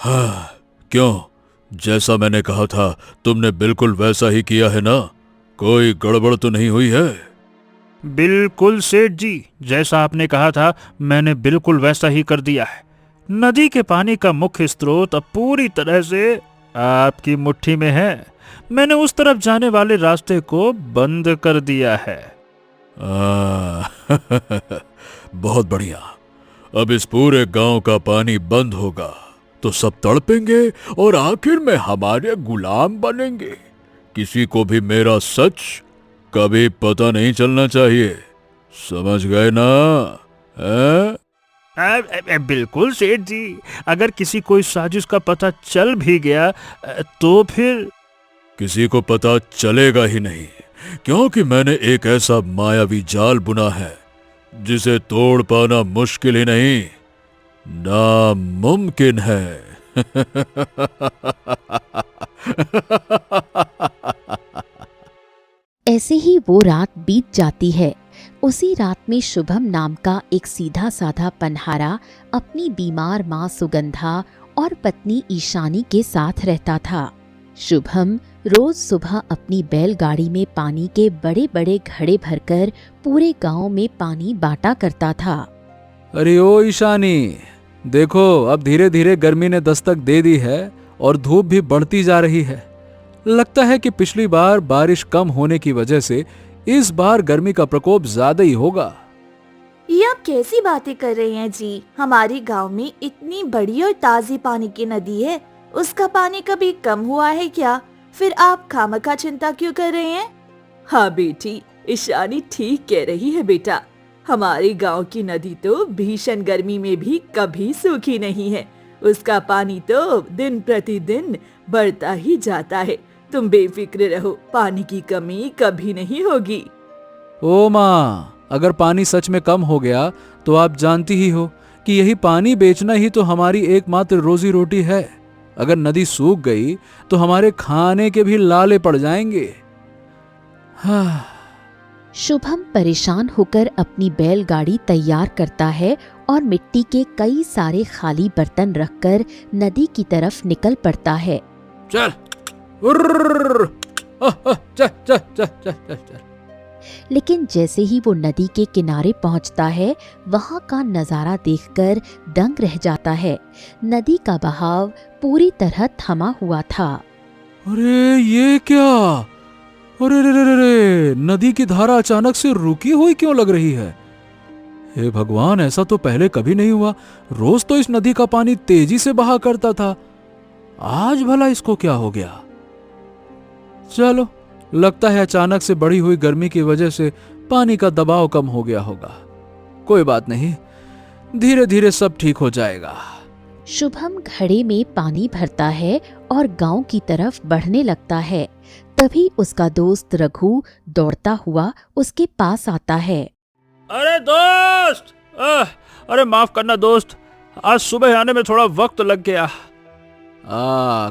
हाँ, क्यों? जैसा मैंने कहा था तुमने बिल्कुल वैसा ही किया है ना? कोई गड़बड़ तो नहीं हुई है? बिल्कुल सेठ जी, जैसा आपने कहा था मैंने बिल्कुल वैसा ही कर दिया है। नदी के पानी का मुख्य स्रोत अब पूरी तरह से आपकी मुट्ठी में है। मैंने उस तरफ जाने वाले रास्ते को बंद कर दिया है। आ, बहुत बढ़िया। अब इस पूरे गांव का पानी बंद होगा तो सब तड़पेंगे और आखिर में हमारे गुलाम बनेंगे। किसी को भी मेरा सच कभी पता नहीं चलना चाहिए। समझ गए ना? हैं? बिल्कुल सेठ जी, अगर किसी को इस साजिश का पता चल भी गया तो फिर? किसी को पता चलेगा ही नहीं, क्योंकि मैंने एक ऐसा मायावी जाल बुना है जिसे तोड़ पाना मुश्किल ही नहीं, नामुमकिन है। ऐसे ही वो रात बीत जाती है। उसी रात में शुभम नाम का एक सीधा साधा पनहारा अपनी बीमार माँ सुगंधा और पत्नी ईशानी के साथ रहता था। शुभम रोज सुबह अपनी बैलगाड़ी में पानी के बड़े बड़े घड़े भरकर पूरे गांव में पानी बांटा करता था। अरे ओ ईशानी, देखो अब धीरे धीरे गर्मी ने दस्तक दे दी है और धूप भी बढ़ती जा रही है। लगता है कि पिछली बार बारिश कम होने की वजह से इस बार गर्मी का प्रकोप ज्यादा ही होगा। ये आप कैसी बातें कर रहे हैं जी? हमारे गांव में इतनी बड़ी और ताजी पानी की नदी है, उसका पानी कभी कम हुआ है क्या? फिर आप खामखा चिंता क्यों कर रहे हैं? हाँ बेटी, ईशानी ठीक कह रही है बेटा। हमारे गांव की नदी तो भीषण गर्मी में भी कभी सूखी नहीं है। उसका पानी तो दिन प्रतिदिन बढ़ता ही जाता है। तुम बेफिक्र रहो, पानी की कमी कभी नहीं होगी। ओ माँ, अगर पानी सच में कम हो गया तो आप जानती ही हो कि यही पानी बेचना ही तो हमारी एकमात्र रोजी रोटी है। अगर नदी सूख गई तो हमारे खाने के भी लाले पड़ जाएंगे। हाँ। शुभम परेशान होकर अपनी बैलगाड़ी तैयार करता है और मिट्टी के कई सारे खाली बर्तन रखकर नदी की तरफ निकल पड़ता है। चल, उर्र, चल, चल, चल, चल, चल, चल। लेकिन जैसे ही वो नदी के किनारे पहुंचता है, वहां का नजारा देखकर दंग रह जाता है। नदी का बहाव पूरी तरह थमा हुआ था। अरे ये क्या? अरे रे रे रे रे, नदी की धारा अचानक से रुकी हुई क्यों लग रही है? हे भगवान, ऐसा तो पहले कभी नहीं हुआ। रोज तो इस नदी का पानी तेजी से बहा करता था, आज भला इसको क्या हो गया? चलो, लगता है अचानक से बढ़ी हुई गर्मी की वजह से पानी का दबाव कम हो गया होगा। कोई बात नहीं, धीरे धीरे सब ठीक हो जाएगा। शुभम घड़े में पानी भरता है और गांव की तरफ बढ़ने लगता है। तभी उसका दोस्त रघु दौड़ता हुआ उसके पास आता है। अरे दोस्त, अरे माफ करना दोस्त, आज सुबह आने में थोड़ा वक्त लग गया।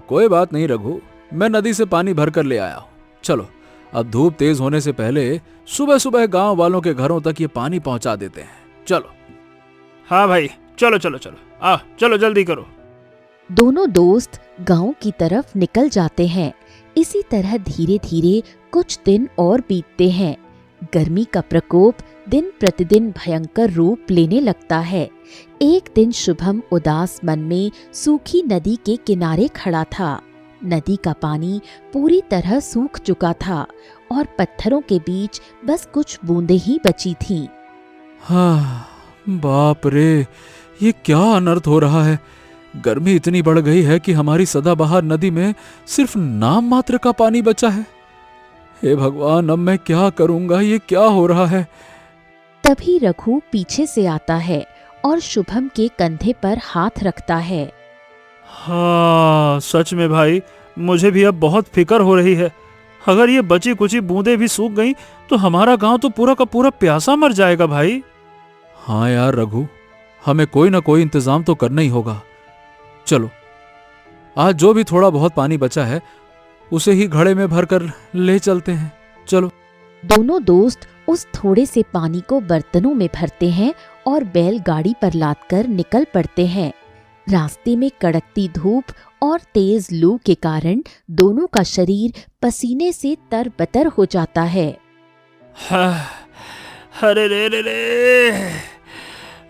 कोई बात नहीं रघु, मैं नदी से पानी भर कर ले आया हूँ। चलो, अब धूप तेज होने से पहले सुबह सुबह गांव वालों के घरों तक ये पानी पहुंचा देते हैं। चलो। हाँ भाई, चलो चलो चलो, चलो जल्दी करो। दोनों दोस्त गांव की तरफ निकल जाते हैं। इसी तरह धीरे धीरे कुछ दिन और बीतते हैं। गर्मी का प्रकोप दिन प्रतिदिन भयंकर रूप लेने लगता है। एक दिन शुभम उदास मन में सूखी नदी के किनारे खड़ा था। नदी का पानी पूरी तरह सूख चुका था और पत्थरों के बीच बस कुछ बूंदें ही बची थीं। हाँ, बाप रे, ये क्या अनर्थ हो रहा है? गर्मी इतनी बढ़ गई है कि हमारी सदाबहार नदी में सिर्फ नाम मात्र का पानी बचा है। हे भगवान, अब मैं क्या करूंगा? ये क्या हो रहा है? तभी रघु पीछे से आता है और शुभम के कंधे पर हाथ रखता है। हाँ, सच में भाई, मुझे भी अब बहुत फिक्र हो रही है। अगर ये बची कुची बूंदें भी सूख गईं तो हमारा गांव तो पूरा का पूरा प्यासा मर जाएगा भाई। हाँ यार रघु, हमें कोई ना कोई इंतजाम तो करना ही होगा। चलो, आज जो भी थोड़ा बहुत पानी बचा है उसे ही घड़े में भरकर ले चलते हैं। चलो। दोनों दोस्त उस थोड़े से पानी को बर्तनों में भरते हैं और बैलगाड़ी पर लादकर निकल पड़ते हैं। रास्ते में कड़कती धूप और तेज लू के कारण दोनों का शरीर पसीने से तरबतर हो जाता है। हाँ, अरे रे रे रे,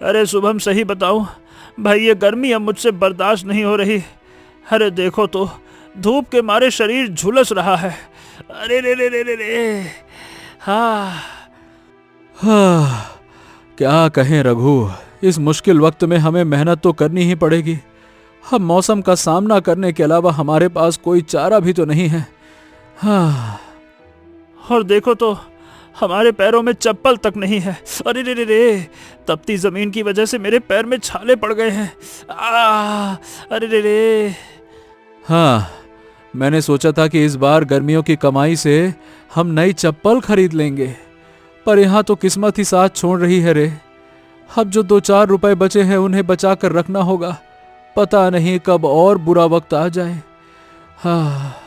अरे शुभम सही बताऊं भाई, ये गर्मी अब मुझसे बर्दाश्त नहीं हो रही। अरे देखो तो धूप के मारे शरीर झुलस रहा है। अरे रे रे रे रे रे, हाँ। क्या कहें रघु, इस मुश्किल वक्त में हमें मेहनत तो करनी ही पड़ेगी। हम मौसम का सामना करने के अलावा हमारे पास कोई चारा भी तो नहीं है। हाँ। और देखो तो हमारे पैरों में चप्पल तक नहीं है। अरे रे रे रे, तपती जमीन की वजह से मेरे पैर में छाले पड़ गए हैं। अरे रे रे। हाँ, मैंने सोचा था कि इस बार गर्मियों की कमाई से हम नई चप्पल खरीद लेंगे, पर यहाँ तो किस्मत ही साथ छोड़ रही है रे। अब जो 2-4 रुपए बचे हैं उन्हें बचा कर रखना होगा, पता नहीं कब और बुरा वक्त आ जाए। हाँ।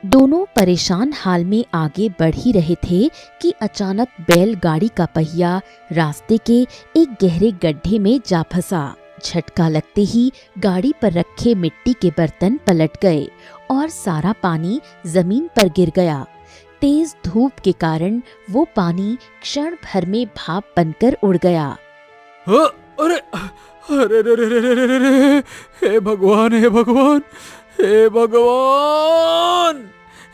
दोनों परेशान हाल में आगे बढ़ ही रहे थे कि अचानक बैलगाड़ी का पहिया रास्ते के एक गहरे गड्ढे में जा फंसा। झटका लगते ही गाड़ी पर रखे मिट्टी के बर्तन पलट गए और सारा पानी जमीन पर गिर गया। तेज धूप के कारण वो पानी क्षण भर में भाप बनकर उड़ गया। अरे अरे रे रे रे रे रे रे, हे भगवान, हे भगवान, हे भगवान!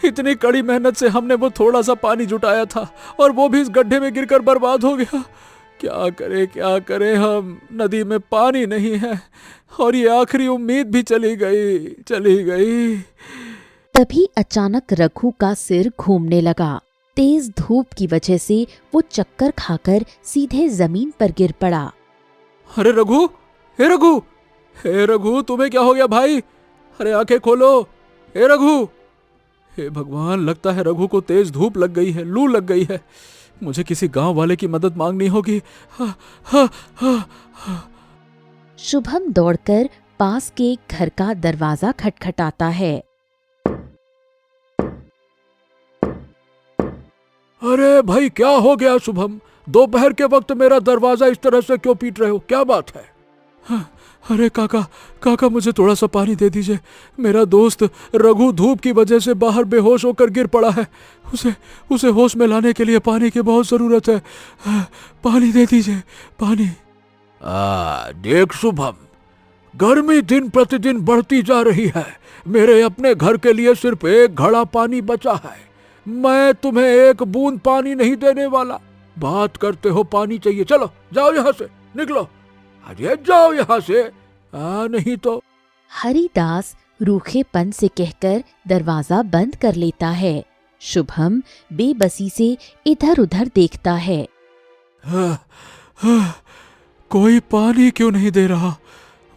इतनी कड़ी मेहनत से हमने वो थोड़ा सा पानी जुटाया था और वो भी इस गड्ढे में गिरकर बर्बाद हो गया। क्या करें हम, नदी में पानी नहीं है और ये आखिरी उम्मीद भी चली गई। तभी अचानक रघु का सिर घूमने लगा। तेज धूप की वजह से वो चक्कर खाकर सीधे जमीन पर गिर पड़ा। अरे रघु, हे रघु, हे रघु, तुम्हें क्या हो गया भाई? अरे आंखें खोलो, हे रघु। हे भगवान, लगता है रघु को तेज धूप लग गई है, लू लग गई है। मुझे किसी गांव वाले की मदद मांगनी होगी। शुभम दौड़कर पास के घर का दरवाजा खटखटाता है। अरे भाई, क्या हो गया शुभम? दोपहर के वक्त मेरा दरवाजा इस तरह से क्यों पीट रहे हो? क्या बात है? अरे काका मुझे थोड़ा सा पानी दे दीजिए। मेरा दोस्त रघु धूप की वजह से बाहर बेहोश होकर गिर पड़ा है। उसे होश में लाने के लिए पानी की बहुत जरूरत है। पानी दे दीजिए, पानी। देख शुभम, गर्मी दिन प्रतिदिन बढ़ती जा रही है। मेरे अपने घर के लिए सिर्फ एक घड़ा पानी बचा है। मैं तुम्हें एक बूंद पानी नहीं देने वाला। बात करते हो पानी चाहिए, चलो जाओ यहाँ से, निकलो। अरे जाओ यहाँ से, नहीं तो। हरिदास रूखेपन से कहकर दरवाजा बंद कर लेता है। शुभम बेबसी से इधर उधर देखता है। कोई पानी क्यों नहीं दे रहा?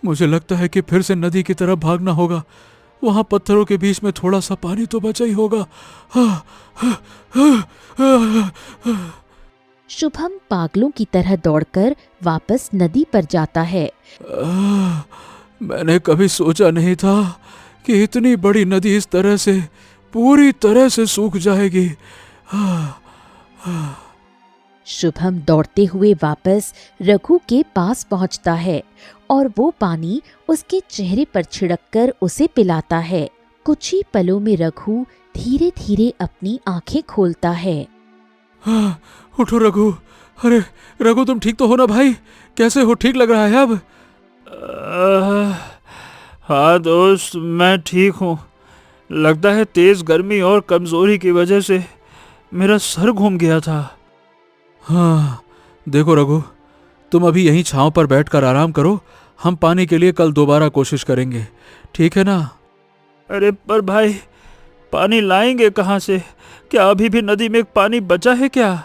मुझे लगता है कि फिर से नदी की तरफ भागना होगा। वहां पत्थरों के बीच में थोड़ा सा पानी तो बचा ही होगा। शुभम पागलों की तरह दौड़कर वापस नदी पर जाता है। मैंने कभी सोचा नहीं था कि इतनी बड़ी नदी इस तरह से पूरी तरह से सूख जाएगी। शुभम दौड़ते हुए वापस रघु के पास पहुंचता है और वो पानी उसके चेहरे पर छिड़ककर उसे पिलाता है। कुछ ही पलों में रघु धीरे धीरे अपनी आंखें खोलता है। उठो रघु। अरे रघु, तुम ठीक तो हो ना भाई? कैसे हो, ठीक लग रहा है अब? हाँ दोस्त, मैं ठीक हूँ। लगता है तेज गर्मी और कमजोरी की वजह से मेरा सर घूम गया था। हाँ, देखो रघु, तुम अभी यहीं छांव पर बैठकर आराम करो। हम पानी के लिए कल दोबारा कोशिश करेंगे, ठीक है ना? अरे पर भाई, पानी लाएंगे कहाँ से? क्या अभी भी नदी में पानी बचा है क्या?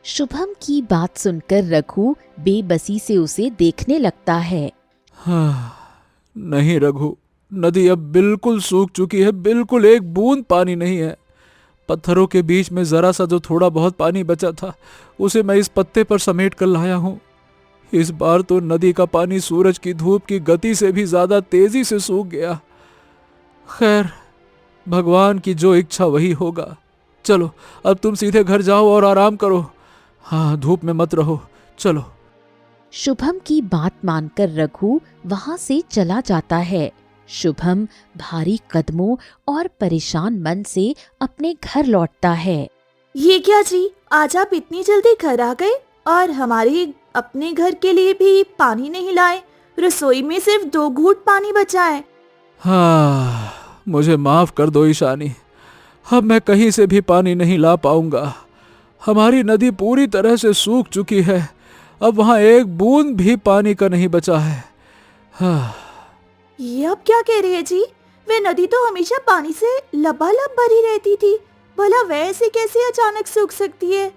शुभम की बात सुनकर रघु बेबसी से उसे देखने लगता है। हाँ, नहीं रघु, नदी अब बिल्कुल सूख चुकी है। बिल्कुल एक बूंद पानी नहीं है। पत्थरों के बीच में जरा सा जो थोड़ा बहुत पानी बचा था उसे मैं इस पत्ते पर समेट कर लाया हूँ। इस बार तो नदी का पानी सूरज की धूप की गति से भी ज्यादा तेजी से सूख गया। खैर, भगवान की जो इच्छा वही होगा। चलो अब तुम सीधे घर जाओ और आराम करो। हाँ, धूप में मत रहो, चलो। शुभम की बात मानकर रघु वहाँ से चला जाता है। शुभम भारी कदमों और परेशान मन से अपने घर लौटता है। ये क्या जी, आज आप इतनी जल्दी घर आ गए और हमारे अपने घर के लिए भी पानी नहीं लाए। रसोई में सिर्फ 2 घूंट पानी बचा है। हाँ, मुझे माफ कर दो ईशानी, अब मैं कहीं से भी पानी नहीं ला पाऊंगा। हमारी नदी पूरी तरह से सूख चुकी है, अब वहाँ एक बूंद भी पानी का नहीं बचा है। हाँ। ये आप क्या कह रहे हैं जी? वे नदी तो हमेशा पानी से लबालब भरी रहती थी, भला वह ऐसे कैसे अचानक सूख सकती है?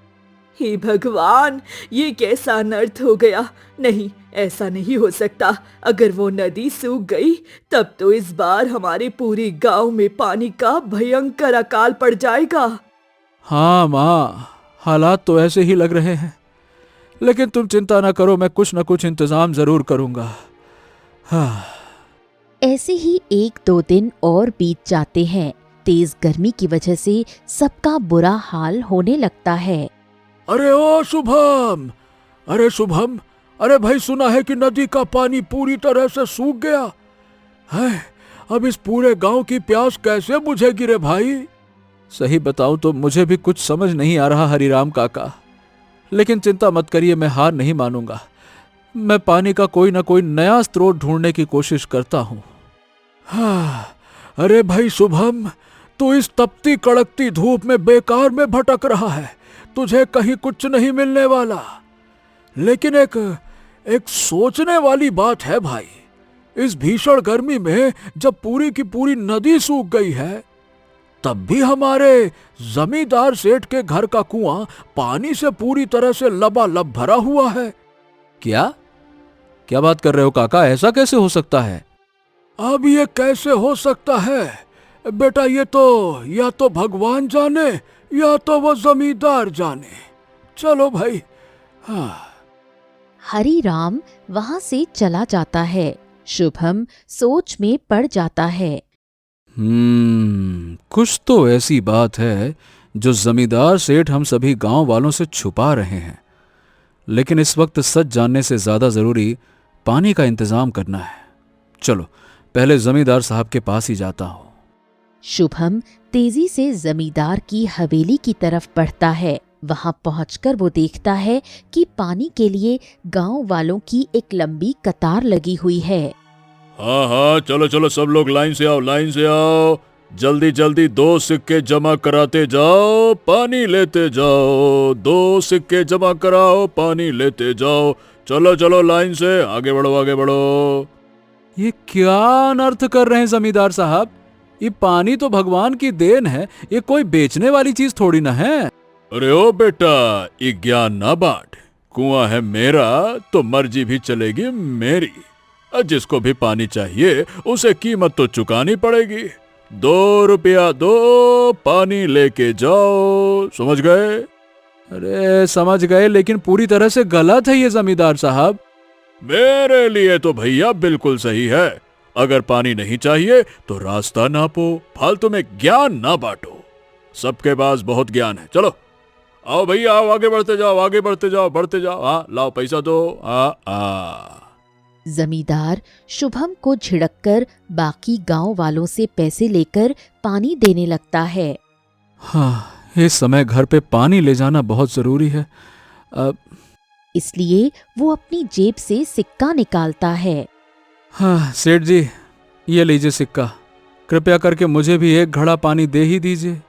हे भगवान, ये कैसा अनर्थ हो गया। नहीं, ऐसा नहीं हो सकता। अगर वो नदी सूख गई तब तो इस बार हमारे पूरे गांव में पानी का भयंकर अकाल पड़ जाएगा। हाँ माँ, हालात तो ऐसे ही लग रहे हैं, लेकिन तुम चिंता ना करो, मैं कुछ न कुछ इंतजाम जरूर करूंगा। हाँ। ऐसे ही 1-2 दिन और बीत जाते हैं। तेज गर्मी की वजह से सबका बुरा हाल होने लगता है। अरे ओ शुभम, अरे शुभम, अरे भाई सुना है कि नदी का पानी पूरी तरह से सूख गया है। अब इस पूरे गांव की प्यास कैसे बुझेगी रे भाई? सही बताऊं तो मुझे भी कुछ समझ नहीं आ रहा हरिराम काका, लेकिन चिंता मत करिए, मैं हार नहीं मानूंगा। मैं पानी का कोई ना कोई नया स्रोत ढूंढने की कोशिश करता हूँ। हाँ, अरे भाई शुभम, तू इस तपती कड़कती धूप में बेकार में भटक रहा है, तुझे कहीं कुछ नहीं मिलने वाला। लेकिन एक सोचने वाली बात है भाई, इस भीषण गर्मी में जब पूरी की पूरी नदी सूख गई है, तब भी हमारे जमींदार सेठ के घर का कुआं पानी से पूरी तरह से लबालब भरा हुआ है। क्या क्या बात कर रहे हो काका, ऐसा कैसे हो सकता है? अब ये कैसे हो सकता है बेटा, ये तो या तो भगवान जाने या तो वो जमींदार जाने। चलो भाई। हाँ। हरिराम वहाँ से चला जाता है। शुभम सोच में पड़ जाता है। कुछ तो ऐसी बात है जो जमींदार सेठ हम सभी गांव वालों से छुपा रहे हैं, लेकिन इस वक्त सच जानने से ज्यादा जरूरी पानी का इंतजाम करना है। चलो पहले जमींदार साहब के पास ही जाता हूं। शुभम तेजी से जमींदार की हवेली की तरफ बढ़ता है। वहां पहुंचकर वो देखता है कि पानी के लिए गांव वालों की एक लंबी कतार लगी हुई है। हाँ हाँ, चलो चलो सब लोग लाइन से आओ, लाइन से आओ, जल्दी जल्दी 2 सिक्के जमा कराते जाओ, पानी लेते जाओ। 2 सिक्के जमा कराओ, पानी लेते जाओ। चलो चलो लाइन से, आगे बढ़ो आगे बढ़ो। ये क्या अनर्थ कर रहे हैं जमींदार साहब? ये पानी तो भगवान की देन है, ये कोई बेचने वाली चीज थोड़ी ना है। अरे ओ बेटा, ये ज्ञान ना बांट। कुआं है मेरा तो मर्जी भी चलेगी मेरी। जिसको भी पानी चाहिए उसे कीमत तो चुकानी पड़ेगी। 2 रुपया दो, पानी लेके जाओ, समझ गए? अरे समझ गए, लेकिन पूरी तरह से गलत है ये जमींदार साहब। मेरे लिए तो भैया बिल्कुल सही है। अगर पानी नहीं चाहिए तो रास्ता नापो, फालतू में ज्ञान ना बांटो। सबके पास बहुत ज्ञान है। चलो आओ भैया, आओ, आगे बढ़ते जाओ, आगे बढ़ते जाओ, बढ़ते जाओ। हाँ लाओ पैसा दो। जमींदार शुभम को झिड़ककर बाकी गांव वालों से पैसे लेकर पानी देने लगता है। हाँ, इस समय घर पे पानी ले जाना बहुत जरूरी है। इसलिए वो अपनी जेब से सिक्का निकालता है। हाँ सेठ जी, ये लीजिए सिक्का, कृपया करके मुझे भी एक घड़ा पानी दे ही दीजिए।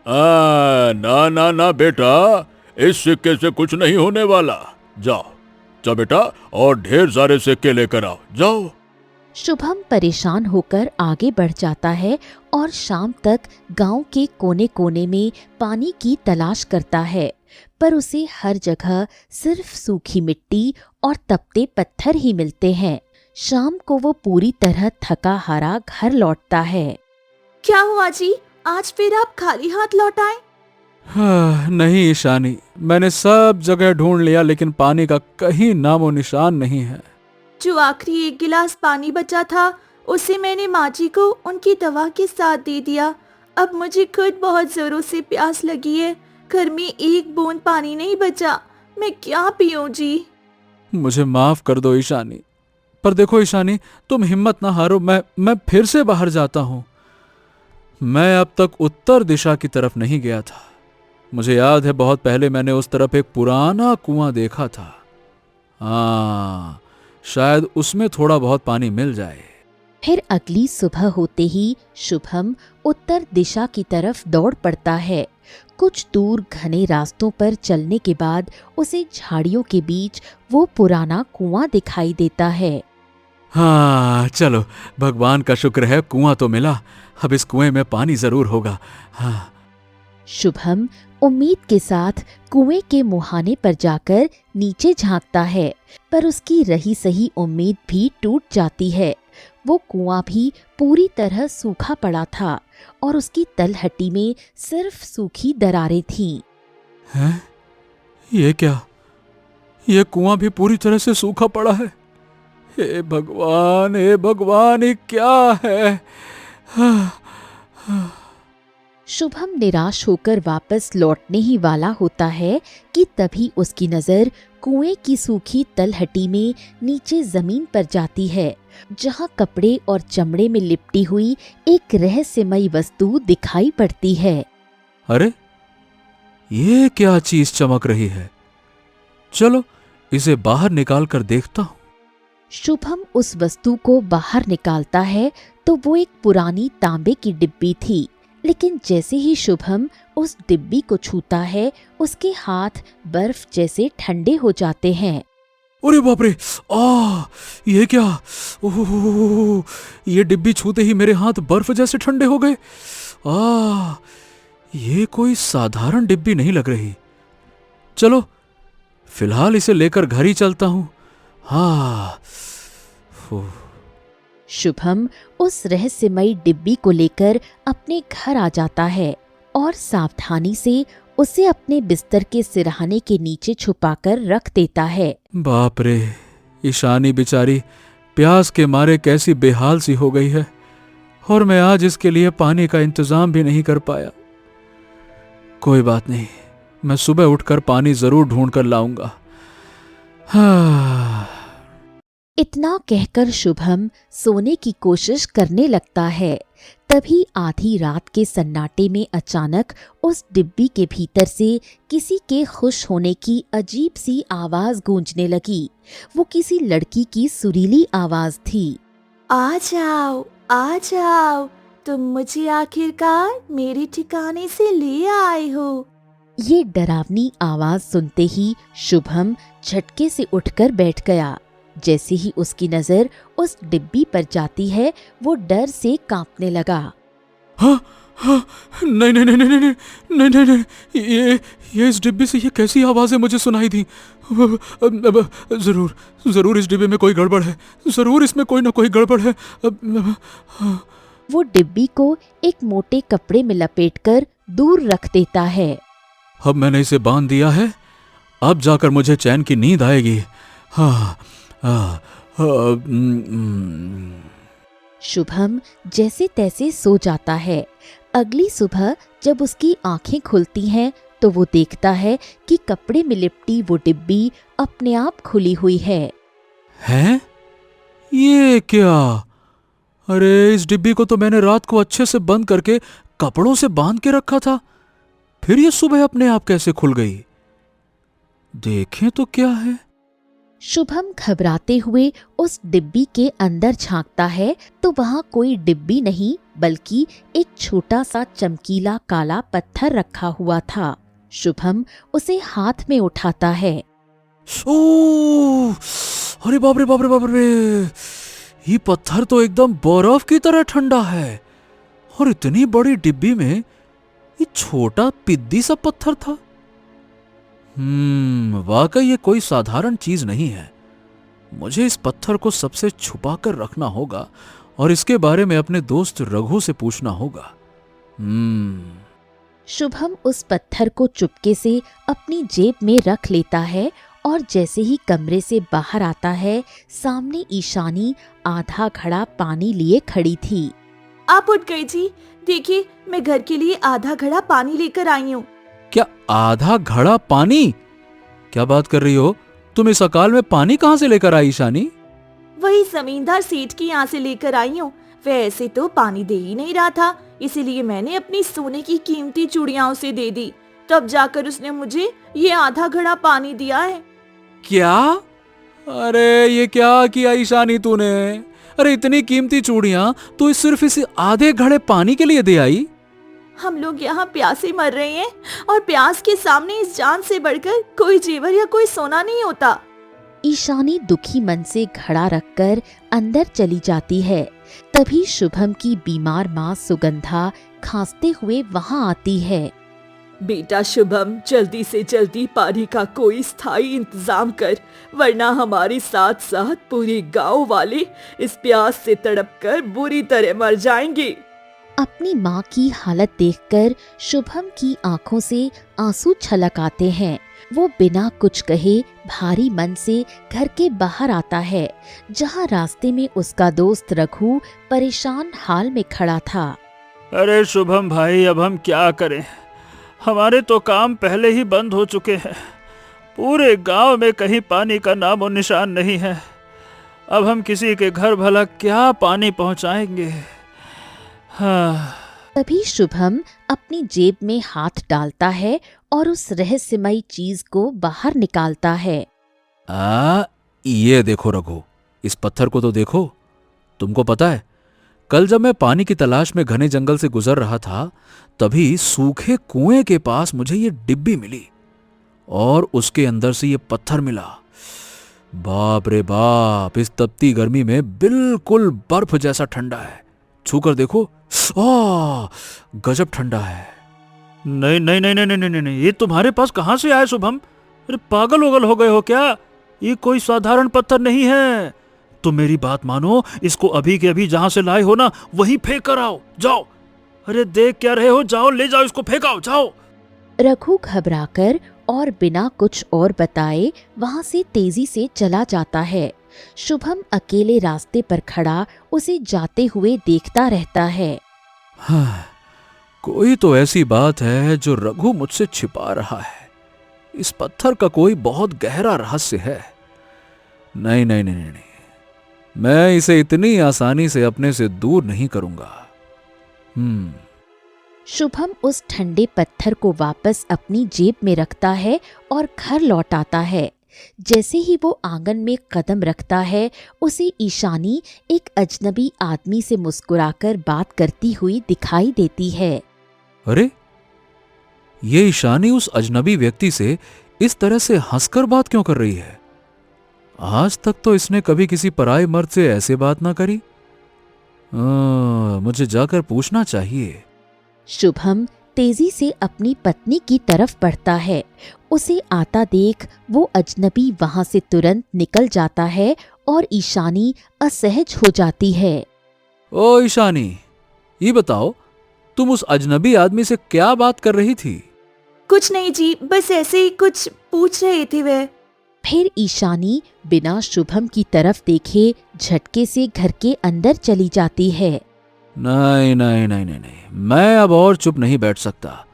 ना ना ना बेटा, इस सिक्के से कुछ नहीं होने वाला। जाओ जाओ बेटा, और ढेर सारे सिक्के लेकर आओ, जाओ। शुभम परेशान होकर आगे बढ़ जाता है और शाम तक गांव के कोने कोने में पानी की तलाश करता है, पर उसे हर जगह सिर्फ सूखी मिट्टी और तपते पत्थर ही मिलते हैं। शाम को वो पूरी तरह थका हारा घर लौटता है। क्या हुआ जी, आज फिर आप खाली हाथ लौट आए? हाँ, नहीं ईशानी, मैंने सब जगह ढूंढ लिया, लेकिन पानी का कहीं नामो निशान नहीं है। जो आखिरी 1 गिलास पानी बचा था उसे मैंने माँ जी को उनकी दवा के साथ दे दिया। अब मुझे खुद बहुत जोरों से प्यास लगी है। घर में 1 बूंद पानी नहीं बचा, मैं क्या पीऊं जी? मुझे माफ कर दो ईशानी। पर देखो ईशानी, तुम हिम्मत ना हारो, मैं फिर से बाहर जाता हूं। मैं अब तक उत्तर दिशा की तरफ नहीं गया था। मुझे याद है बहुत पहले मैंने उस तरफ एक पुराना कुआं देखा था। हाँ, शायद उसमें थोड़ा बहुत पानी मिल जाए। फिर अगली सुबह होते ही शुभम उत्तर दिशा की तरफ दौड़ पड़ता है। कुछ दूर घने रास्तों पर चलने के बाद उसे झाड़ियों के बीच वो पुराना कुआं दिखाई देता है। हाँ चलो, भगवान का शुक्र है कुआं तो मिला। अब इस कुएं में पानी जरूर होगा। हाँ। शुभम उम्मीद के साथ कुएं के मुहाने पर जाकर नीचे झांकता है, पर उसकी रही सही उम्मीद भी टूट जाती है। वो कुआं भी पूरी तरह सूखा पड़ा था और उसकी तलहटी में सिर्फ सूखी दरारें थीं। हैं? ये क्या? ये कुआं भी पूरी तरह से सूखा पड़ा है। हे भगवान, हे भगवान, ये क्या है? शुभम निराश होकर वापस लौटने ही वाला होता है कि तभी उसकी नजर कुएं की सूखी तलहटी में नीचे जमीन पर जाती है, जहां कपड़े और चमड़े में लिपटी हुई एक रहस्यमयी वस्तु दिखाई पड़ती है। अरे, ये क्या चीज चमक रही है? चलो इसे बाहर निकाल कर देखता हूं। शुभम उस वस्तु को बाहर निकालता है तो वो एक पुरानी तांबे की डिब्बी थी, लेकिन जैसे ही शुभम उस डिब्बी को छूता है उसके हाथ बर्फ जैसे ठंडे हो जाते हैं। अरे बाप रे! ये क्या? ओह, ये डिब्बी छूते ही मेरे हाथ बर्फ जैसे ठंडे हो गए। ये कोई साधारण डिब्बी नहीं लग रही। चलो फिलहाल इसे लेकर घर ही चलता हूं। हाँ। शुभम उस रहस्यमयी डिब्बी को लेकर अपने घर आ जाता है और सावधानी से उसे अपने बिस्तर के सिरहाने के नीचे छुपाकर रख देता है। बाप रे, ईशानी बेचारी प्यास के मारे कैसी बेहाल सी हो गई है, और मैं आज इसके लिए पानी का इंतजाम भी नहीं कर पाया। कोई बात नहीं, मैं सुबह उठकर पानी जरूर ढूंढ कर लाऊंगा। हाँ। इतना कहकर शुभम सोने की कोशिश करने लगता है। तभी आधी रात के सन्नाटे में अचानक उस डिब्बी के भीतर से किसी के खुश होने की अजीब सी आवाज गूंजने लगी। वो किसी लड़की की सुरीली आवाज थी। आ जाओ, तुम मुझे आखिरकार मेरे ठिकाने से ले आए हो। ये डरावनी आवाज सुनते ही शुभम झटके से उठकर बैठ गया। जैसे ही उसकी नजर उस डिब्बी पर जाती है वो डर से कांपने लगा। हाँ, नहीं नहीं नहीं नहीं नहीं नहीं नहीं नहीं, ये इस डिब्बी से ये कैसी आवाजें मुझे सुनाई दी? जरूर जरूर इस डिब्बे में कोई गड़बड़ है, जरूर इसमें कोई ना कोई गड़बड़ है। वो डिब्बी को एक मोटे कपड़े में लपेटकर दूर रख देता है। अब मैंने इसे बांध दिया है, अब जाकर मुझे चैन की नींद आएगी। हाँ। शुभम जैसे तैसे सो जाता है। अगली सुबह जब उसकी आंखें खुलती हैं तो वो देखता है कि कपड़े में लिपटी वो डिब्बी अपने आप खुली हुई है। हैं? ये क्या? अरे, इस डिब्बी को तो मैंने रात को अच्छे से बंद करके कपड़ों से बांध के रखा था, फिर ये सुबह अपने आप कैसे खुल गई? देखें तो क्या है। शुभम घबराते हुए उस डिब्बी के अंदर झांकता है तो वहां कोई डिब्बी नहीं बल्कि एक छोटा सा चमकीला काला पत्थर रखा हुआ था। शुभम उसे हाथ में उठाता है। अरे बाप रे बाप रे बाप रे, ये पत्थर तो एकदम बर्फ की तरह ठंडा है, और इतनी बड़ी डिब्बी में ये छोटा पिद्दी सा पत्थर था। वाकई ये कोई साधारण चीज नहीं है। मुझे इस पत्थर को सबसे छुपा कर रखना होगा और इसके बारे में अपने दोस्त रघु से पूछना होगा। शुभम उस पत्थर को चुपके से अपनी जेब में रख लेता है और जैसे ही कमरे से बाहर आता है सामने ईशानी आधा घड़ा पानी लिए खड़ी थी। आप उठ गई जी, देखिए मैं घर के लिए आधा घड़ा पानी लेकर आई हूँ। क्या आधा घड़ा पानी? क्या बात कर रही हो? तुम इस अकाल में पानी कहाँ से लेकर आई ईशानी? वही जमींदार सेठ की यहाँ से लेकर आई हूँ। वह ऐसे तो पानी दे ही नहीं रहा था, इसीलिए मैंने अपनी सोने की कीमती चूड़ियाँ उसे दे दी। तब जाकर उसने मुझे ये आधा घड़ा पानी दिया है। क्या? अरे ये क्या किया ईशानी तूने? अरे इतनी कीमती चूड़ियां तो सिर्फ इस आधे घड़े पानी के लिए दे आई? हम लोग यहाँ प्यासे मर रहे हैं और प्यास के सामने इस जान से बढ़कर कोई जेवर या कोई सोना नहीं होता। ईशानी दुखी मन से घड़ा रखकर अंदर चली जाती है। तभी शुभम की बीमार माँ सुगंधा खांसते हुए वहाँ आती है। बेटा शुभम, जल्दी से जल्दी पानी का कोई स्थायी इंतजाम कर, वरना हमारे साथ साथ पूरे गांव वाले इस प्यास से तड़पकर बुरी तरह मर जाएंगे। अपनी माँ की हालत देखकर शुभम की आंखों से आंसू छलक आते हैं। वो बिना कुछ कहे भारी मन से घर के बाहर आता है, जहाँ रास्ते में उसका दोस्त रघु परेशान हाल में खड़ा था। अरे शुभम भाई, अब हम क्या करें? हमारे तो काम पहले ही बंद हो चुके हैं। पूरे गांव में कहीं पानी का नामो निशान नहीं है। अब हम किसी के घर भला क्या पानी पहुंचाएंगे? हाँ। तभी शुभम अपनी जेब में हाथ डालता है और उस रहस्यमयी चीज को बाहर निकालता है। ये देखो रघु, इस पत्थर को तो देखो। तुमको पता है, कल जब मैं पानी की तलाश में घने जंगल से गुजर रहा था, तभी सूखे कुएं के पास मुझे ये डिब्बी मिली और उसके अंदर से ये पत्थर मिला। बाप रे बाप, इस तपती गर्मी में बिल्कुल बर्फ जैसा ठंडा है। छूकर देखो, गजब ठंडा है। नहीं नहीं नहीं नहीं नहीं नहीं, ये तुम्हारे पास कहाँ से आया शुभम? अरे पागल वगल हो गए हो क्या? ये कोई साधारण पत्थर नहीं है। तुम मेरी बात मानो, इसको अभी के अभी जहां से लाए हो ना, वहीं फेंक कर आओ। जाओ। अरे देख क्या रहे हो? जाओ, ले जाओ, इसको फेंकाओ, जाओ। रघु घबराकर और बिना कुछ और बताए वहां से तेजी से चला जाता है। शुभम अकेले रास्ते पर खड़ा उसे जाते हुए देखता रहता है। हाँ, कोई तो ऐसी बात है जो रघु मुझसे छिपा रहा है। इस पत्थर का कोई बहुत गहरा रहस्य है। नहीं नहीं नहीं नहीं, मैं इसे इतनी आसानी से अपने से दूर नहीं करूंगा। शुभम उस ठंडे पत्थर को वापस अपनी जेब में रखता है और घर लौट आता है। जैसे ही वो आंगन में कदम रखता है, उसे ईशानी एक अजनबी आदमी से मुस्कुराकर बात करती हुई दिखाई देती है। अरे, ये ईशानी उस अजनबी व्यक्ति से इस तरह से हंसकर बात क्यों कर रही है? आज तक तो इसने कभी किसी पराये मर्द से ऐसे बात ना करी। मुझे जाकर पूछना चाहिए। शुभम तेजी से अपनी पत्नी की तरफ बढ़ता है। उसे आता देख वो अजनबी वहां से तुरंत निकल जाता है और ईशानी असहज हो जाती है। ओ ईशानी, ये बताओ, तुम उस अजनबी आदमी से क्या बात कर रही थी? कुछ नहीं जी, बस ऐसे ही कुछ पूछ रहे थे वे। फिर ईशानी बिना शुभम की तरफ देखे झटके से घर के अंदर चली जाती है। नहीं नहीं नहीं नहीं नहीं, मैं अब और चुप नहीं बैठ सकता।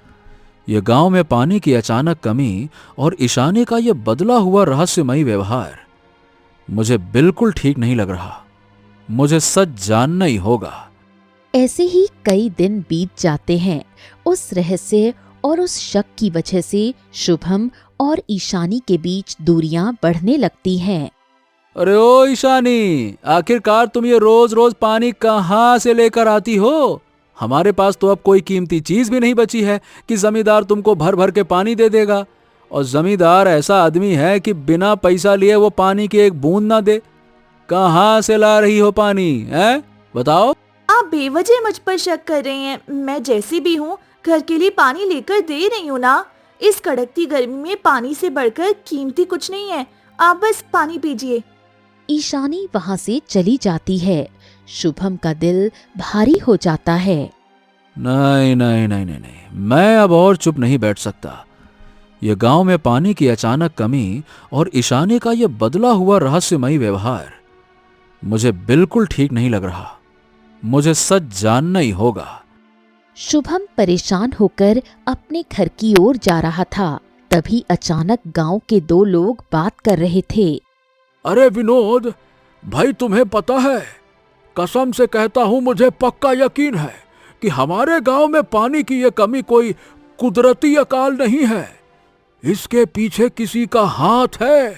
ये गांव में पानी की अचानक कमी और ईशानी का ये बदला हुआ रहस्यमयी व्यवहार मुझे बिल्कुल ठीक नहीं लग रहा। मुझे सच जानना ही होगा। ऐसे ही कई दिन बीत जाते हैं। उस रहस्य और उस शक की वजह से शुभम और ईशानी के बीच दूरियां बढ़ने लगती हैं। अरे ओ ईशानी, आखिरकार तुम ये रोज रोज पानी कहाँ से लेकर आती हो? हमारे पास तो अब कोई कीमती चीज भी नहीं बची है कि जमींदार तुमको भर भर के पानी दे देगा। और जमींदार ऐसा आदमी है कि बिना पैसा लिए वो पानी की एक बूंद ना दे। कहाँ से ला रही हो पानी, है? बताओ। आप बेवजह मुझ पर शक कर रहे हैं। मैं जैसी भी हूँ घर के लिए पानी लेकर दे रही हूँ ना। इस कड़कती गर्मी में पानी से बढ़कर कीमती कुछ नहीं है। आप बस पानी पीजिए। ईशानी वहां से चली जाती है। शुभम का दिल भारी हो जाता है। नहीं नहीं नहीं नहीं नहीं, मैं अब और चुप नहीं बैठ सकता। ये गांव में पानी की अचानक कमी और ईशानी का ये बदला हुआ रहस्यमयी व्यवहार मुझे बिल्कुल ठीक नहीं लग रहा। मुझे सच जानना ही होगा। शुभम परेशान होकर अपने घर की ओर जा रहा था। तभी अचानक गांव के दो लोग बात कर रहे थे। अरे विनोद भाई, तुम्हें पता है, कसम से कहता हूं, मुझे पक्का यकीन है कि हमारे गांव में पानी की ये कमी कोई कुदरती अकाल नहीं है। इसके पीछे किसी का हाथ है।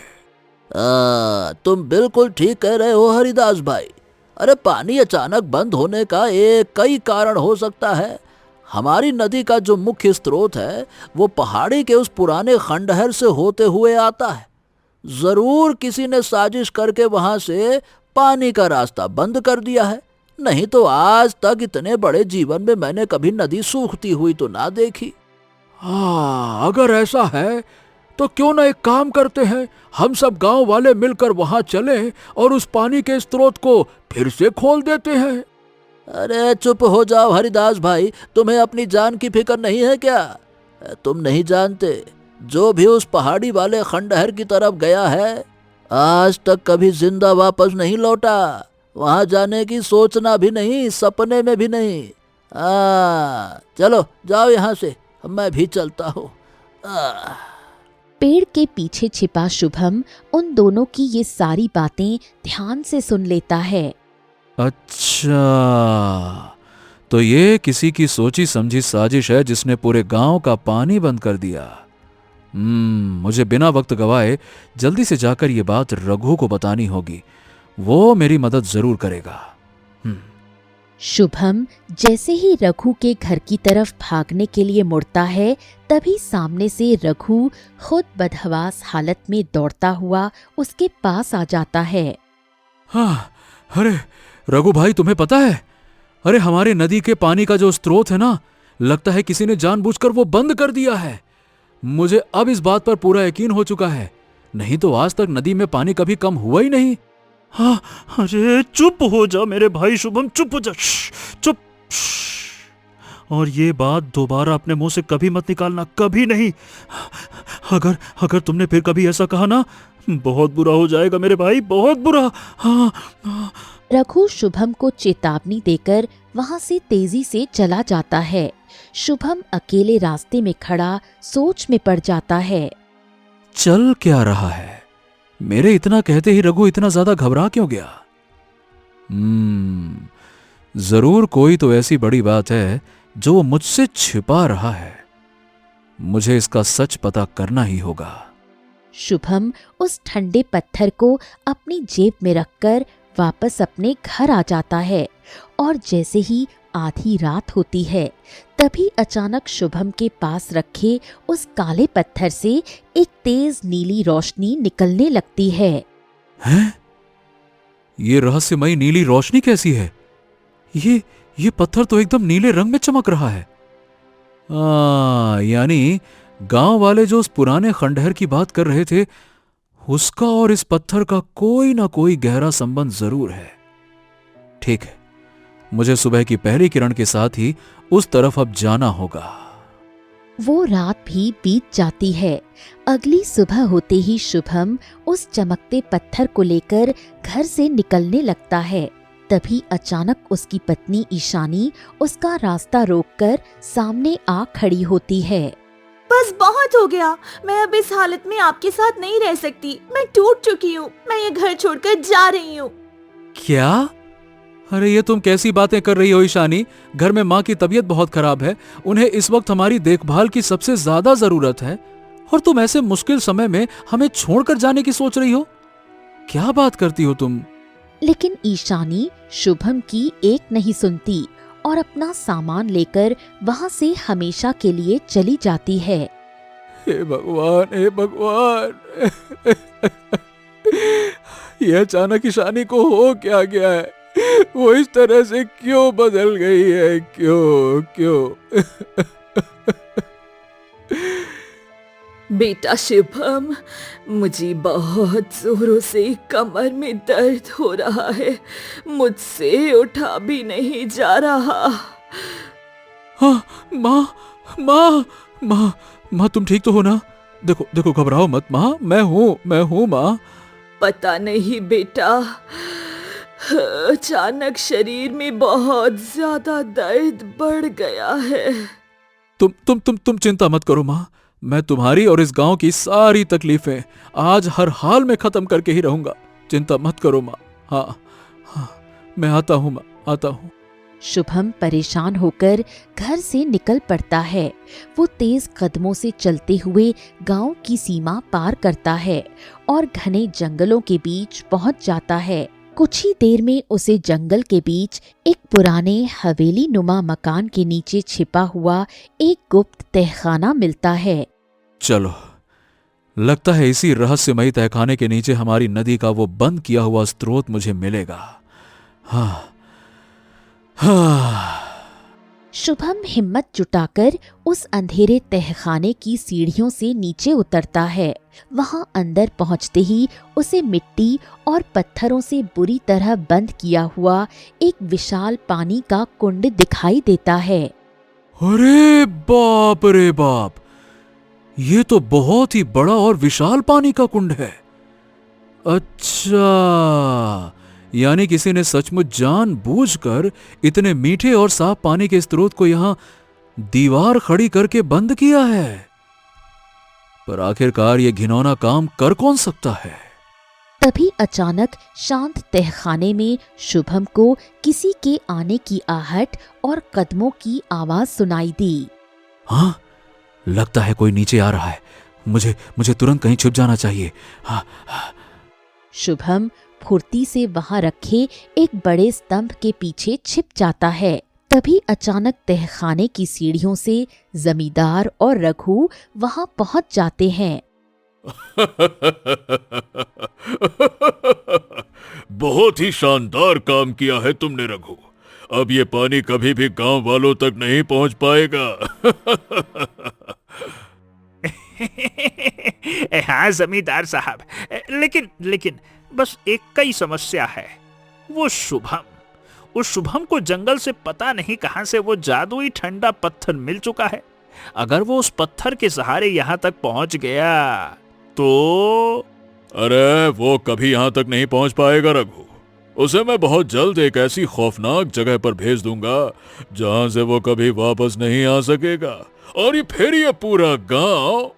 तुम बिल्कुल ठीक कह रहे हो हरिदास भाई। अरे पानी अचानक बंद होने का कई कारण हो सकता है। हमारी नदी का जो मुख्य स्रोत है वो पहाड़ी के उस पुराने खंडहर से होते हुए आता है। जरूर किसी ने साजिश करके वहां से पानी का रास्ता बंद कर दिया है, नहीं तो आज तक इतने बड़े जीवन में मैंने कभी नदी सूखती हुई तो ना देखी। हाँ, अगर ऐसा है तो क्यों ना एक काम करते हैं, हम सब गांव वाले मिलकर वहां चलें और उस पानी के स्रोत को फिर से खोल देते हैं। अरे चुप हो जाओ हरिदास भाई, तुम्हें अपनी जान की फिक्र नहीं है क्या? तुम नहीं जानते, जो भी उस पहाड़ी वाले खंडहर की तरफ गया है आज तक कभी जिंदा वापस नहीं लौटा। वहां जाने की सोचना भी नहीं, सपने में भी नहीं। चलो जाओ यहाँ से, मैं भी चलता हूँ। पेड़ के पीछे छिपा शुभम उन दोनों की ये सारी बातें ध्यान से सुन लेता है। अच्छा, तो ये किसी की सोची समझी साजिश है जिसने पूरे गांव का पानी बंद कर दिया। मुझे बिना वक्त गवाए जल्दी से जाकर ये बात रघु को बतानी होगी, वो मेरी मदद जरूर करेगा। शुभम जैसे ही रघु के घर की तरफ भागने के लिए मुड़ता है, तभी सामने से रघु खुद बदहवास हालत में दौड़ता हुआ उसके पास आ जाता है। हाँ, अरे रघु भाई, तुम्हें पता है, अरे हमारे नदी के पानी का जो स्रोत है ना, लगता है किसी ने जानबूझकर वो बंद कर दिया है। मुझे अब इस बात पर पूरा यकीन हो चुका है, नहीं तो आज तक नदी में पानी कभी कम हुआ ही नहीं। हाँ, अरे चुप हो जा मेरे भाई शुभम, चुप हो जा, चुप। और ये बात दोबारा अपने मुंह से कभी मत निकालना, कभी नहीं। अगर तुमने फिर कभी ऐसा कहा ना, बहुत बुरा हो जाएगा मेरे भाई, बहुत बुरा। हाँ। रघु शुभम को चेतावनी देकर वहां से तेजी से चला जाता है। शुभम अकेले रास्ते में खड़ा सोच में पड़ जाता है। चल क्या रहा है? मेरे इतना कहते ही रघु इतना ज्यादा घबरा क्यों गया? जरूर कोई तो ऐसी बड़ी बात है जो वो मुझसे छिपा रहा है। मुझे इसका सच पता करना ही होगा। शुभम उस ठंडे पत्थर को अपनी जेब में रखकर वापस अपने घर आ जाता है और जैसे ही आधी रात होती है, तभी अचानक शुभम के पास रखे उस काले पत्थर से एक तेज नीली रोशनी निकलने लगती है। हैं? ये रहस्यमयी नीली रोशनी कैसी है? ये पत्थर तो एकदम नीले रंग में चमक रहा है। यानी गांव वाले जो उस पुराने खंडहर की बात कर रहे थे, उसका और इस पत्थर का कोई ना कोई गहरा संबंध जरूर है। ठीक है, मुझे सुबह की पहली किरण के साथ ही उस तरफ अब जाना होगा। वो रात भी बीत जाती है। अगली सुबह होते ही शुभम उस चमकते पत्थर को लेकर घर से निकलने लगता है। तभी अचानक उसकी पत्नी ईशानी उसका रास्ता रोककर सामने आ खड़ी होती है। बस बहुत हो गया, मैं अब इस हालत में आपके साथ नहीं रह सकती। मैं टूट चुकी हूँ, मैं ये घर छोड़कर जा रही हूँ। क्या? अरे ये तुम कैसी बातें कर रही हो ईशानी? घर में माँ की तबीयत बहुत खराब है, उन्हें इस वक्त हमारी देखभाल की सबसे ज्यादा जरूरत है, और तुम ऐसे मुश्किल समय में हमें छोड़कर जाने की सोच रही हो? क्या बात करती हो तुम? लेकिन ईशानी शुभम की एक नहीं सुनती और अपना सामान लेकर वहां से हमेशा के लिए चली जाती है। हे भगवान, हे भगवान, यह अचानक ईशानी को हो क्या गया है? वो इस तरह से क्यों बदल गई है? क्यों? बेटा शुभम, मुझे बहुत जोरों से कमर में दर्द हो रहा है, मुझसे उठा भी नहीं जा रहा। हाँ, माँ, तुम ठीक तो हो ना? देखो, घबराओ मत माँ, मैं हूँ माँ। पता नहीं बेटा, अचानक शरीर में बहुत ज्यादा दर्द बढ़ गया है। तुम चिंता मत करो माँ, मैं तुम्हारी और इस गांव की सारी तकलीफें आज हर हाल में खत्म करके ही रहूंगा। चिंता मत करो माँ। हाँ हाँ, मैं आता हूँ माँ, आता हूँ। शुभम परेशान होकर घर से निकल पड़ता है। वो तेज कदमों से चलते हुए गांव की सीमा पार करता है और घने जंगलों के बीच पहुंच जाता है। कुछ ही देर में उसे जंगल के बीच एक पुराने हवेली नुमा मकान के नीचे छिपा हुआ एक गुप्त तहखाना मिलता है। चलो, लगता है इसी रहस्यमयी तहखाने के नीचे हमारी नदी का वो बंद किया हुआ स्रोत मुझे मिलेगा। हाँ हाँ। शुभम हिम्मत जुटाकर उस अंधेरे तहखाने की सीढ़ियों से नीचे उतरता है। वहां अंदर पहुंचते ही उसे मिट्टी और पत्थरों से बुरी तरह बंद किया हुआ एक विशाल पानी का कुंड दिखाई देता है। अरे बाप रे बाप, ये तो बहुत ही बड़ा और विशाल पानी का कुंड है। अच्छा, यानी किसी ने सचमुच जानबूझकर इतने मीठे और साफ पानी के स्रोत को यहां दीवार खड़ी करके बंद किया है। पर आखिरकार ये घिनौना काम कर कौन सकता है? तभी अचानक शांत तहखाने में शुभम को किसी के आने की आहट और कदमों की आवाज सुनाई दी। हाँ, लगता है कोई नीचे आ रहा है। मुझे तुरंत कहीं छुप जाना चाहिए। हाँ। शुभम फुर्ती से वहां रखे एक बड़े स्तंभ के पीछे छिप जाता है। तभी अचानक तहखाने की सीढ़ियों से जमींदार और रघु वहां पहुंच जाते हैं। बहुत ही शानदार काम किया है तुमने रघु। अब ये पानी कभी भी गांव वालों तक नहीं पहुंच पाएगा। हाँ जमींदार साहब, लेकिन बस एक कई समस्या है। वो शुभम, उस शुभम को जंगल से पता नहीं कहां से वो जादुई ठंडा पत्थर मिल चुका है। अगर वो उस पत्थर के सहारे यहां तक पहुंच गया तो अरे वो कभी यहां तक नहीं पहुंच पाएगा रघु। उसे मैं बहुत जल्द एक ऐसी खौफनाक जगह पर भेज दूंगा जहां से वो कभी वापस नहीं आ सकेगा, और ये पूरा गांव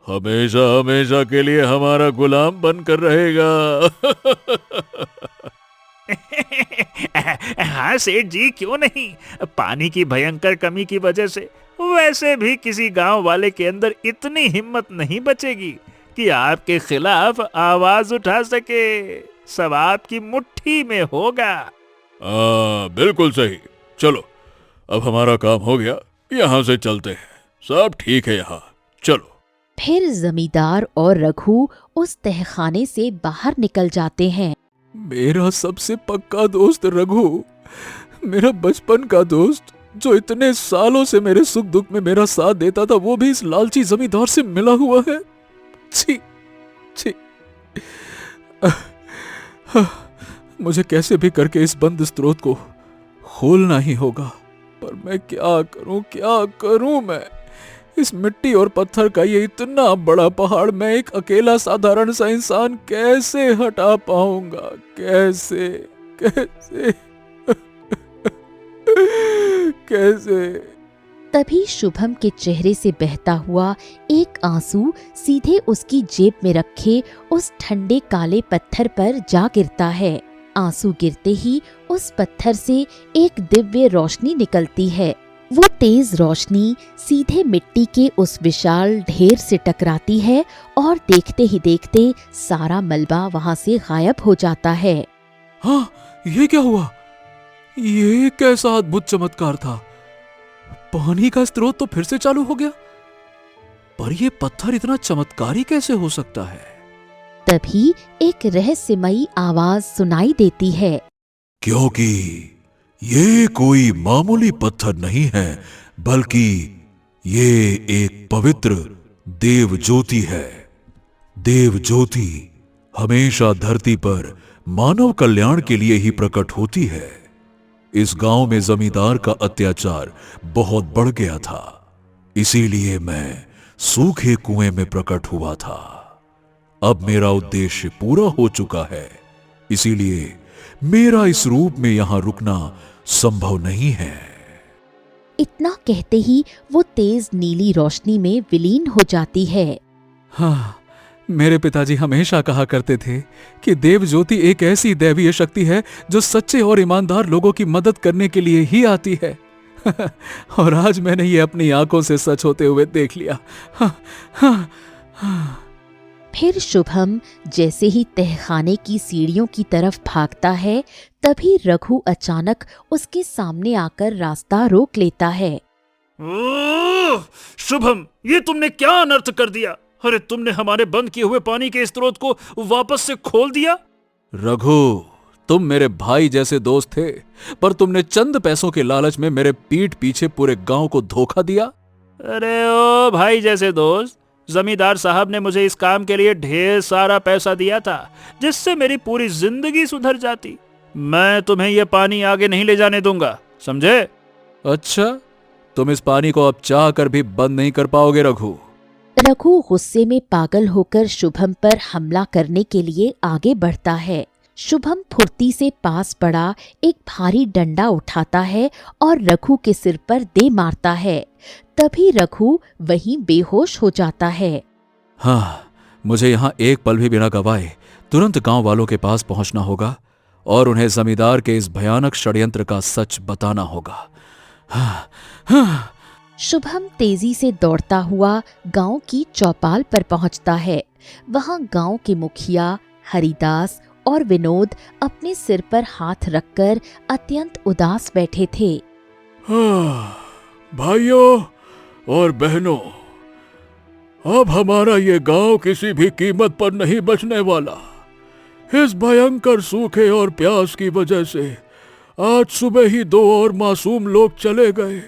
हमेशा हमेशा के लिए हमारा गुलाम बनकर रहेगा। हाँ सेठ जी, क्यों नहीं। पानी की भयंकर कमी की वजह से वैसे भी किसी गांव वाले के अंदर इतनी हिम्मत नहीं बचेगी कि आपके खिलाफ आवाज उठा सके। सब आपकी मुट्ठी में होगा। बिल्कुल सही। चलो, अब हमारा काम हो गया, यहाँ से चलते हैं। सब ठीक है यहाँ, चलो। फिर जमींदार और रघु उस तहखाने से बाहर निकल जाते हैं। मेरा सबसे पक्का दोस्त रघु, मेरा बचपन का दोस्त, जो इतने सालों से मेरे सुख दुख में मेरा साथ देता था, वो भी इस लालची जमींदार से मिला हुआ है। छी छी। मुझे कैसे भी करके इस बंद स्रोत को खोलना ही होगा। पर मैं क्या करूं मैं? इस मिट्टी और पत्थर का ये इतना बड़ा पहाड़ मैं एक अकेला साधारण सा इंसान कैसे हटा पाऊंगा? कैसे कैसे कैसे? तभी शुभम के चेहरे से बहता हुआ एक आंसू सीधे उसकी जेब में रखे उस ठंडे काले पत्थर पर जा गिरता है। आंसू गिरते ही उस पत्थर से एक दिव्य रोशनी निकलती है। वो तेज रोशनी सीधे मिट्टी के उस विशाल ढेर से टकराती है और देखते ही देखते सारा मलबा वहां से गायब हो जाता है। हाँ, ये क्या हुआ? ये कैसा अद्भुत चमत्कार था? पानी का स्रोत तो फिर से चालू हो गया, पर ये पत्थर इतना चमत्कारी कैसे हो सकता है? तभी एक रहस्यमयी आवाज सुनाई देती है। क्योंकि ये कोई मामूली पत्थर नहीं है, बल्कि ये एक पवित्र देव ज्योति है। देव ज्योति हमेशा धरती पर मानव कल्याण के लिए ही प्रकट होती है। इस गांव में जमींदार का अत्याचार बहुत बढ़ गया था, इसीलिए मैं सूखे कुएं में प्रकट हुआ था। अब मेरा उद्देश्य पूरा हो चुका है, इसीलिए मेरा इस रूप में यहां रुकना संभव नहीं है। इतना कहते ही वो तेज नीली रोशनी में विलीन हो जाती है। हाँ, मेरे पिताजी हमेशा कहा करते थे कि देव ज्योति एक ऐसी दैवीय शक्ति है जो सच्चे और ईमानदार लोगों की मदद करने के लिए ही आती है। और आज मैंने ये अपनी आंखों से सच होते हुए देख लिया। हाँ, हाँ, हाँ। फिर शुभम जैसे ही तहखाने की सीढ़ियों की तरफ भागता है, तभी रघु अचानक उसके सामने आकर रास्ता रोक लेता है। ओह, शुभम, ये तुमने क्या अनर्थ कर दिया? अरे तुमने हमारे बंद किए हुए पानी के स्रोत को वापस से खोल दिया। रघु, तुम मेरे भाई जैसे दोस्त थे, पर तुमने चंद पैसों के लालच में मेरे पीठ पीछे पूरे गांव को धोखा दिया। अरे ओ भाई जैसे दोस्त, जमींदार साहब ने मुझे इस काम के लिए ढेर सारा पैसा दिया था, जिससे मेरी पूरी जिंदगी सुधर जाती। मैं तुम्हें यह पानी आगे नहीं ले जाने दूंगा, समझे? अच्छा, तुम इस पानी को अब चाह कर भी बंद नहीं कर पाओगे रघु। रघु गुस्से में पागल होकर शुभम पर हमला करने के लिए आगे बढ़ता है। शुभम फुर्ती से पास पड़ा एक भारी डंडा उठाता है और रघु के सिर पर दे मारता है। तभी रघु वहीं बेहोश हो जाता है। हाँ, मुझे यहाँ एक पल भी बिना गवाए तुरंत गांव वालों के पास पहुंचना होगा और उन्हें जमींदार के इस भयानक षड्यंत्र का सच बताना होगा। हाँ, हाँ। शुभम तेजी से दौड़ता हुआ गांव की चौपाल पर पहुंचता है। वहां गांव के मुखिया हरिदास और विनोद अपने सिर पर हाथ रखकर अत्यंत उदास बैठे थे। भाइयों और बहनों, अब हमारा ये गांव किसी भी कीमत पर नहीं बचने वाला। इस भयंकर सूखे और प्यास की वजह से आज सुबह ही 2 और मासूम लोग चले गए।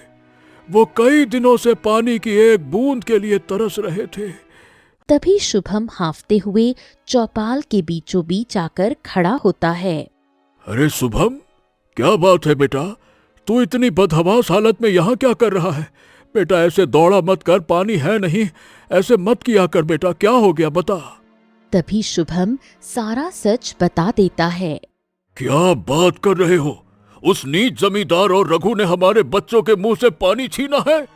वो कई दिनों से पानी की एक बूंद के लिए तरस रहे थे। तभी शुभम हांफते हुए चौपाल के बीचों बीच आकर खड़ा होता है। अरे शुभम, क्या बात है बेटा? तू इतनी बदहवास हालत में यहाँ क्या कर रहा है? बेटा ऐसे दौड़ा मत कर, पानी है नहीं, ऐसे मत किया कर बेटा। क्या हो गया बता। तभी शुभम सारा सच बता देता है। क्या बात कर रहे हो? उस नीच जमींदार और रघु ने हमारे बच्चों के मुंह से पानी छीना है।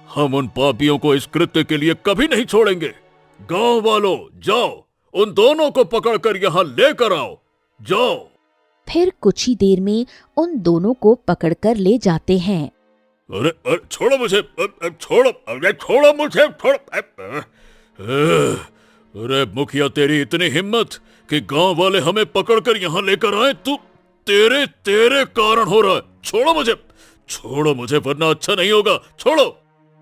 हम उन पापियों को इस कृत्य के लिए कभी नहीं छोड़ेंगे। गांव वालों, जाओ, उन दोनों को पकड़कर यहाँ लेकर आओ, जाओ। फिर कुछ ही देर में उन दोनों को पकड़कर ले जाते हैं। अरे छोड़ो मुझे, छोड़ो, अरे छोड़ो मुझे, छोड़ो। अरे मुखिया, तेरी इतनी हिम्मत कि गांव वाले हमें पकड़कर यहाँ लेकर आए? तू तेरे कारण हो रहा है। छोड़ो मुझे वरना अच्छा नहीं होगा। छोड़ो।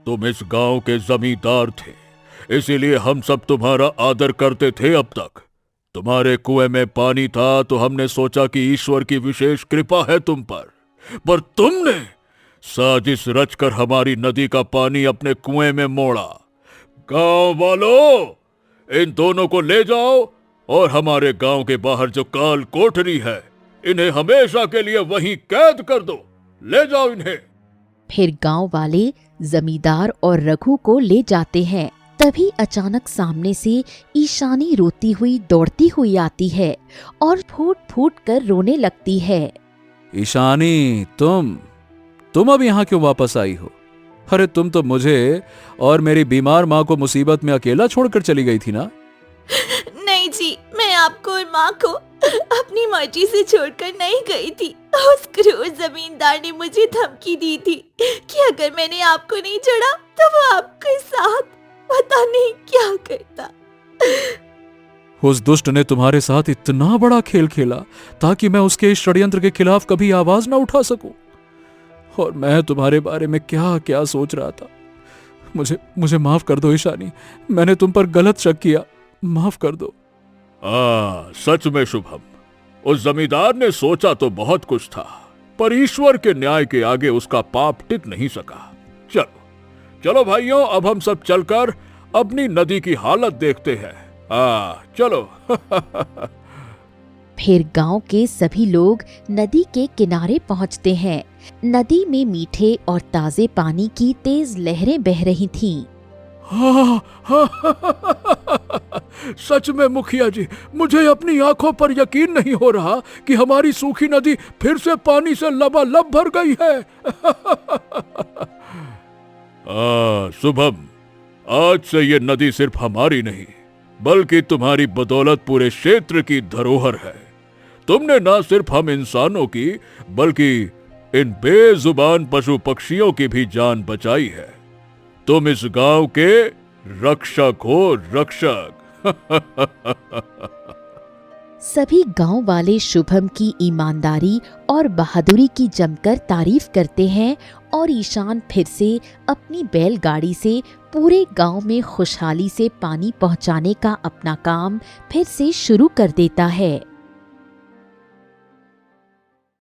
तुम इस गांव के जमींदार थे, इसीलिए हम सब तुम्हारा आदर करते थे। अब तक तुम्हारे कुएं में पानी था तो हमने सोचा कि ईश्वर की विशेष कृपा है तुम पर तुमने साजिश रचकर हमारी नदी का पानी अपने कुएं में मोड़ा। गांव वालों, इन दोनों को ले जाओ और हमारे गांव के बाहर जो काल कोठरी है, इन्हें हमेशा के लिए वहीं कैद कर दो। ले जाओ इन्हें। फिर गांव वाले जमींदार और रघु को ले जाते हैं। तभी अचानक सामने से ईशानी रोती हुई दौड़ती हुई आती है और फूट फूट कर रोने लगती है। ईशानी, तुम अब यहाँ क्यों वापस आई हो? अरे तुम तो मुझे और मेरी बीमार माँ को मुसीबत में अकेला छोड़कर चली गई थी ना? नहीं जी, मैं आपको और माँ को अपनी मर्जी से छोड़कर नहीं गई थी। उस क्रूर जमींदार ने मुझे धमकी दी थी कि अगर मैंने आपको नहीं छोड़ा तो वो आपके साथ पता नहीं क्या करता। उस दुष्ट ने तुम्हारे साथ इतना बड़ा खेल खेला ताकि मैं उसके इस षड्यंत्र के खिलाफ कभी आवाज ना उठा सकूं। और मैं तुम्हारे बारे में क्या क्या सोच रहा था। मुझे माफ कर दो ईशानी, मैंने तुम पर गलत शक किया, माफ कर दो। सच में शुभम, उस जमींदार ने सोचा तो बहुत कुछ था, पर ईश्वर के न्याय के आगे उसका पाप टिक नहीं सका। चलो भाइयों, अब हम सब चलकर अपनी नदी की हालत देखते हैं। चलो। फिर गांव के सभी लोग नदी के किनारे पहुंचते हैं। नदी में मीठे और ताजे पानी की तेज लहरें बह रही थीं। सच में मुखिया जी, मुझे अपनी आंखों पर यकीन नहीं हो रहा कि हमारी सूखी नदी फिर से पानी से लबालब भर गई है। शुभम, आज से ये नदी सिर्फ हमारी नहीं बल्कि तुम्हारी बदौलत पूरे क्षेत्र की धरोहर है। तुमने ना सिर्फ हम इंसानों की बल्कि इन बेजुबान पशु पक्षियों की भी जान बचाई है। तुम इस गांव के रक्षक हो, रक्षक। सभी गांव वाले शुभम की ईमानदारी और बहादुरी की जमकर तारीफ करते हैं और ईशान फिर से अपनी बैलगाड़ी से पूरे गांव में खुशहाली से पानी पहुंचाने का अपना काम फिर से शुरू कर देता है।